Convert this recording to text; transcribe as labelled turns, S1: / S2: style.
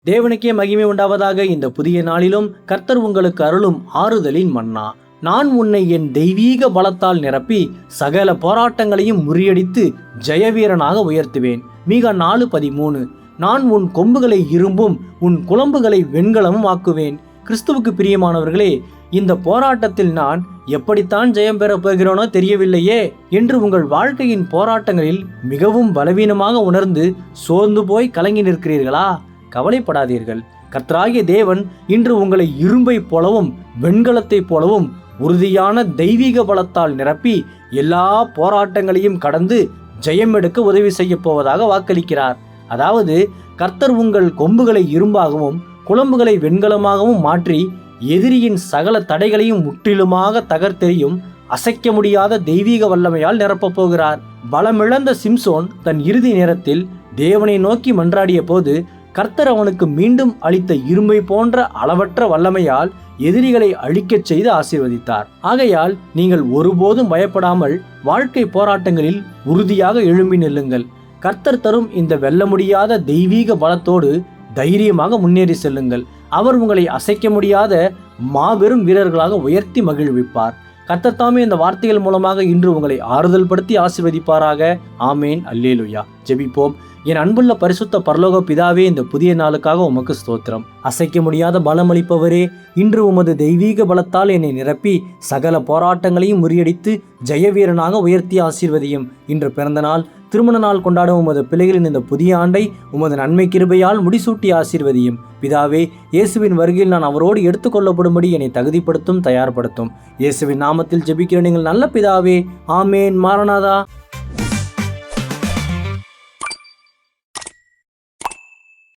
S1: தேவனுக்கே மகிமை உண்டாவதாக. இந்த புதிய நாளிலும் கர்த்தர் உங்களுக்கு அருளும் ஆறுதலின் மன்னா. நான் உன்னை என் தெய்வீக பலத்தால் நிரப்பி சகல போராட்டங்களையும் முறியடித்து ஜெயவீரனாக உயர்த்துவேன். மீகா 4:13. நான் உன் கொம்புகளை இரும்பும் உன் குளம்புகளை வெண்கலமும் ஆக்குவேன். கிறிஸ்துவுக்கு பிரியமானவர்களே, இந்த போராட்டத்தில் நான் எப்படித்தான் ஜெயம் பெறப் போகிறோனோ தெரியவில்லையே என்று உங்கள் வாழ்க்கையின் போராட்டங்களில் மிகவும் பலவீனமாக உணர்ந்து சோர்ந்து போய் கலங்கி நிற்கிறீர்களா? கவலைப்படாதீர்கள். கர்த்தராகிய தேவன் இன்று உங்களை இரும்பை போலவும் வெண்கலத்தைப் போலவும் உறுதியான தெய்வீக பலத்தால் நிரப்பி எல்லா போராட்டங்களையும் கடந்து ஜெயம் எடுக்க உதவி செய்ய போவதாக வாக்களிக்கிறார். அதாவது கர்த்தர் உங்கள் கொம்புகளை இரும்பாகவும் குளம்புகளை வெண்கலமாகவும் மாற்றி எதிரியின் சகல தடைகளையும் முற்றிலுமாக தகர்த்தெறியும் அசைக்க முடியாத தெய்வீக வல்லமையால் நிரப்பப் போகிறார். பலமிழந்த சிம்சோன் தன் இறுதி நேரத்தில் தேவனை நோக்கி மன்றாடிய போது கர்த்தர் அவனுக்கு மீண்டும் அளித்த இரும்பை போன்ற அளவற்ற வல்லமையால் எதிரிகளை அழிக்கச் செய்து ஆசீர்வதித்தார். ஆகையால் நீங்கள் ஒருபோதும் பயப்படாமல் வாழ்க்கை போராட்டங்களில் உறுதியாக எழும்பி நில்லுங்கள். கர்த்தர் தரும் இந்த வெல்ல முடியாத தெய்வீக பலத்தோடு தைரியமாக முன்னேறி செல்லுங்கள். அவர் உங்களை அசைக்க முடியாத மாபெரும் வீரர்களாக உயர்த்தி மகிழ்விப்பார். கர்த்தர் தாமே இந்த வார்த்தைகள் மூலமாக இன்று உங்களை ஆறுதல் படுத்தி ஆசீர்வதிப்பாராக. ஆமேன். அல்லேலுயா. ஜெபிப்போம். என் அன்புள்ள பரிசுத்த பரலோக பிதாவே, இந்த புதிய நாளுக்காக உமக்கு ஸ்தோத்திரம். அசைக்க முடியாத பலம் அளிப்பவரே, இன்று உமது தெய்வீக பலத்தால் என்னை நிரப்பி சகல போராட்டங்களையும் முறியடித்து ஜெயவீரனாக உயர்த்தி ஆசீர்வதியும். இன்று பிறந்த நாள், திருமண நாள் கொண்டாடும் உமது பிள்ளைகளின் இந்த புதிய ஆண்டை உமது நன்மை கிருபையால் முடிசூட்டி ஆசீர்வதியும். பிதாவே, இயேசுவின் வருகையில் நான் அவரோடு எடுத்துக்கொள்ளப்படும்படி என்னை தகுதிப்படுத்தும், தயார்படுத்தும். இயேசுவின் நாமத்தில் ஜெபிக்கிற நீங்கள் நல்ல பிதாவே. ஆமேன். மாரநாதா.